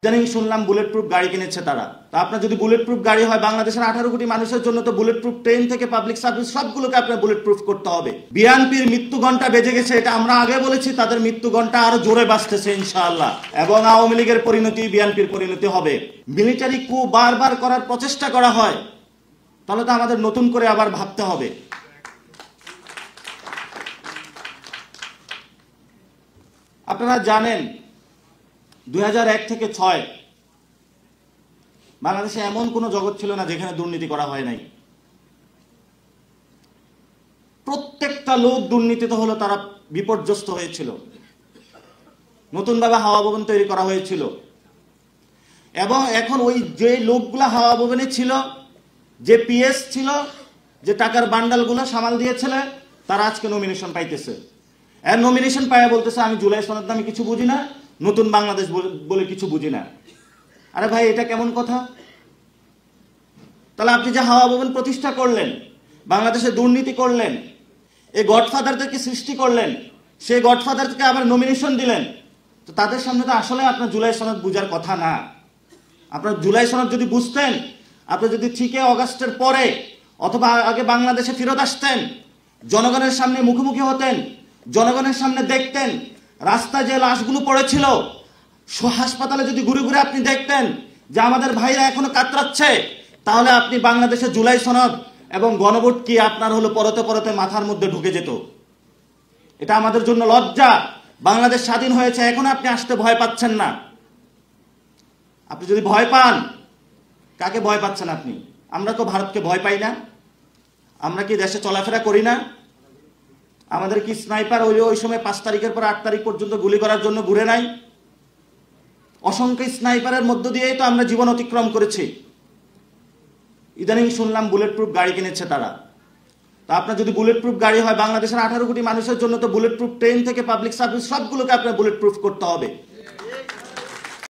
ইদানিং শুনলাম bullet proof গাড়ি কিনেছে তারা। তা আপনার যদি বুলেট প্রুফ গাড়ি হয়, বাংলাদেশের 18 কোটি মানুষের জন্য তো বুলেট প্রুফ ট্রেন থেকে পাবলিক সার্ভিস সবগুলোকে আপনার বুলেট প্রুফ করতে হবে। বিএনপির মৃত্যু ঘণ্টা বেজে গেছে, এটা আমরা আগে বলেছি, তাদের মৃত্যু ঘণ্টা আরো জোরে বাজতেছে ইনশাআল্লাহ। এবং আওয়ামী লীগের পরিণতি বিএনপির পরিণতি হবে। মিলিটারি কু বারবার করার প্রচেষ্টা করা হয়, তাহলে তো আমাদের নতুন করে আবার ভাবতে হবে। আপনারা জানেন 2001 থেকে 6 বাংলাদেশে এমন কোন জগৎ ছিল না যেখানে দুর্নীতি করা হয় নাই। প্রত্যেকটা লোক দুর্নীতিতে হলো, তারা বিপর্যস্ত হয়েছিল। নতুনভাবে হাওয়া ভবন তৈরি করা হয়েছিল এবং এখন ওই যে লোকগুলা হাওয়া ভবনে ছিল, যে পিএস ছিল, যে টাকার বান্ডালগুলো সামাল দিয়েছিল, তারা আজকে নমিনেশন পাইতেছে। এর নমিনেশন পাইয়া বলতেছে আমি জুলাই সনদ আমি কিছু বুঝি না, নতুন বাংলাদেশ বলে কিছু বুঝি না। আরে ভাই, এটা কেমন কথা? তাহলে আপনি যে হাওয়া ভবন প্রতিষ্ঠা করলেন, বাংলাদেশে দুর্নীতি করলেন, এই গডফাদারদেরকে সৃষ্টি করলেন, সেই গডফাদারকে আবার নমিনেশন দিলেন, তো তাদের সামনে তো আসলে আপনার জুলাই সনদ বুঝার কথা না। আপনার জুলাই সনদ যদি বুঝতেন, আপনি যদি 3 অগাস্টের পরে অথবা আগে বাংলাদেশে ফেরত আসতেন, জনগণের সামনে মুখোমুখি হতেন, জনগণের সামনে দেখতেন রাস্তায় যে লাশগুলো পড়েছিল, হাসপাতালে যদি ঘুরে ঘুরে আপনি দেখতেন যে আমাদের ভাইরা এখনো কাতরাচ্ছে, তাহলে আপনি বাংলাদেশে জুলাই সনদ এবং গণভোট কি আপনার হলো পরতে পরতে মাথার মধ্যে ঢুকে যেত। এটা আমাদের জন্য লজ্জা। বাংলাদেশ স্বাধীন হয়েছে, এখন আপনি আসতে ভয় পাচ্ছেন না। আপনি যদি ভয় পান, কাকে ভয় পাচ্ছেন আপনি? আমরা তো ভারতকে ভয় পাই না? আমরা কি দেশে চলাফেরা করি না? আমাদের কি স্নাইপার ওই সময় 5 তারিখের পর 8 তারিখ পর্যন্ত গুলি করার জন্য ঘুরে নাই? অসংখ্য স্নাইপারের মধ্য দিয়েই তো আমরা জীবন অতিক্রম করেছি। ইদানিং শুনলাম বুলেট প্রুফ গাড়ি কিনেছে তারা। তা আপনার যদি বুলেট প্রুফ গাড়ি হয়, বাংলাদেশের 18 কোটি মানুষের জন্য তো বুলেট প্রুফ ট্রেন থেকে পাবলিক সার্ভিস সবগুলোকে আপনার বুলেট প্রুফ করতে হবে।